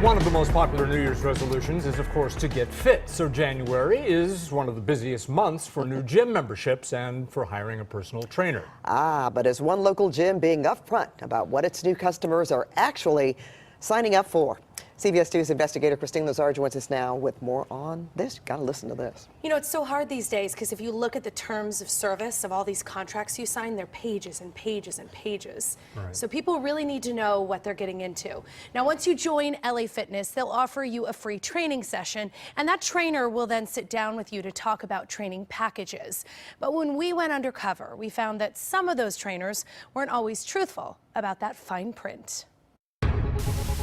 One of the most popular New Year's resolutions is, of course, to get fit. So January is one of the busiest months for new gym memberships and for hiring a personal trainer. But is one local gym being upfront about what its new customers are actually signing up for? CBS 2's investigator Kristine Lazar joins us now with more on this. You've got to listen to this. You know, it's so hard these days because if you look at the terms of service of all these contracts you sign, they're pages and pages and pages. Right. So people really need to know what they're getting into. Now, once you join LA Fitness, they'll offer you a free training session, and that trainer will then sit down with you to talk about training packages. But when we went undercover, we found that some of those trainers weren't always truthful about that fine print.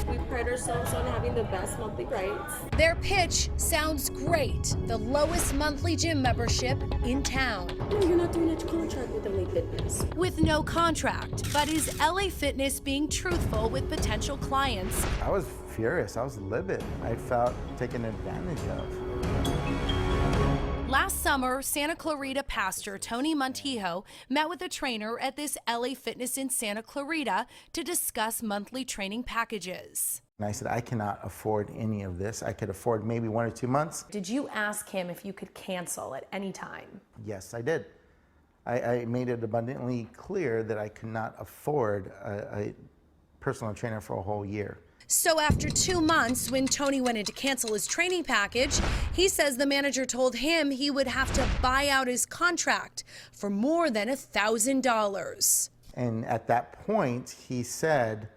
We pride ourselves on having the best monthly rates. Their pitch sounds great. The lowest monthly gym membership in town. No, you're not doing a contract with LA Fitness. With no contract. But is LA Fitness being truthful with potential clients? I was furious. I was livid. I felt taken advantage of. Last summer, Santa Clarita pastor Tony Montijo met with a trainer at this LA Fitness in Santa Clarita to discuss monthly training packages. And I said, I cannot afford any of this. I could afford maybe 1 or 2 months. Did you ask him if you could cancel at any time? Yes, I did. I made it abundantly clear that I could not afford a personal trainer for a whole year. So after 2 months, when Tony went in to cancel his training package, he says the manager told him he would have to buy out his contract for more than $1,000. And at that point, he said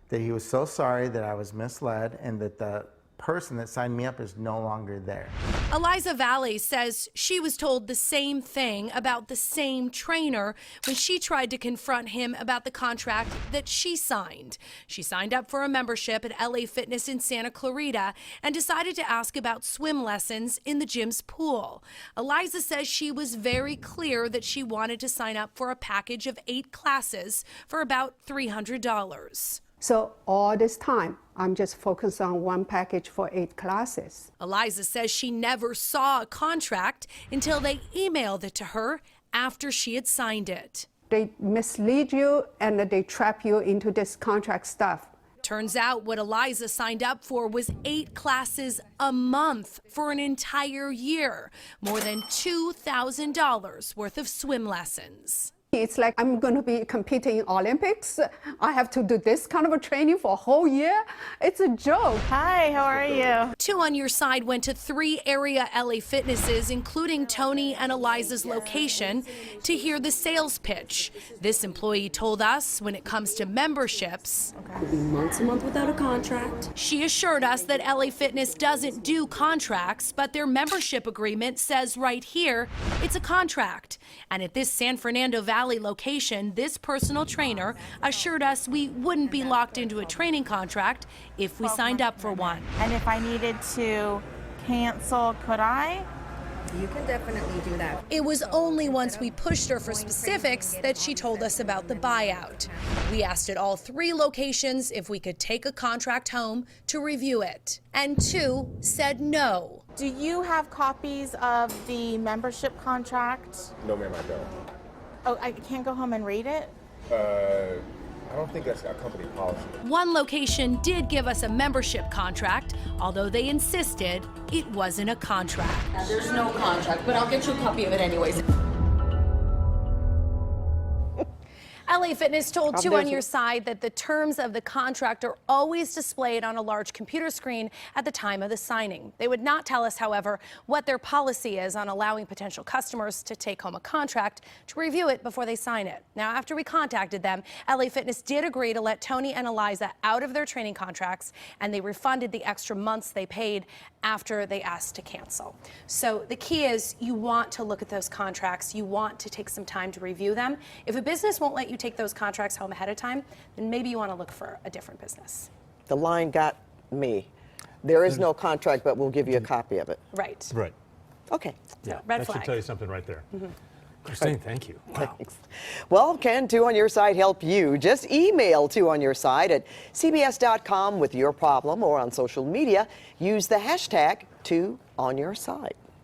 that he was so sorry that I was misled and that the person that signed me up is no longer there. Eliza Valley says she was told the same thing about the same trainer when she tried to confront him about the contract that she signed. She signed up for a membership at LA Fitness in Santa Clarita and decided to ask about swim lessons in the gym's pool. Eliza says she was very clear that she wanted to sign up for a package of 8 classes for about $300. So all this time, I'm just focused on one package for 8 classes. Eliza says she never saw a contract until they emailed it to her after she had signed it. They mislead you and they trap you into this contract stuff. Turns out what Eliza signed up for was 8 classes a month for an entire year, more than $2,000 worth of swim lessons. It's like I'm going to be competing in Olympics. I have to do this kind of a training for a whole year. It's a joke. Hi, how are you? 2 on Your Side went to 3 area LA Fitnesses, including Tony and Eliza's location, to hear the sales pitch. This employee told us when it comes to memberships, We'll be months a month without a contract. she assured us that LA Fitness doesn't do contracts, but their membership agreement says right here it's a contract. And at this San Fernando Valley location, this personal trainer assured us we wouldn't be locked into a training contract if we signed up for one. And if I needed to cancel, could I? You can definitely do that. It was only once we pushed her for specifics that she told us about the buyout. We asked at all 3 locations if we could take a contract home to review it, and 2 said no. Do you have copies of the membership contract? No, ma'am, I don't. Oh, I can't go home and read it? I don't think that's a company policy. One location did give us a membership contract, although they insisted it wasn't a contract. There's no contract, but I'll get you a copy of it anyways. LA Fitness told 2 on Your Side that the terms of the contract are always displayed on a large computer screen at the time of the signing. They would not tell us, however, what their policy is on allowing potential customers to take home a contract to review it before they sign it. Now, after we contacted them, LA Fitness did agree to let Tony and Eliza out of their training contracts, and they refunded the extra months they paid after they asked to cancel. So the key is you want to look at those contracts. You want to take some time to review them. If a business won't let you take those contracts home ahead of time, then maybe you want to look for a different business. The line got me. There is no contract, but we'll give you a copy of it. Right. Right. Okay. Yeah, red that flag. should tell you something right there. Kristine, thank you. Wow. Thanks. Well, can 2 on Your Side help you? Just email 2 on Your Side at cbs.com with your problem, or on social media, use the hashtag 2 on Your Side.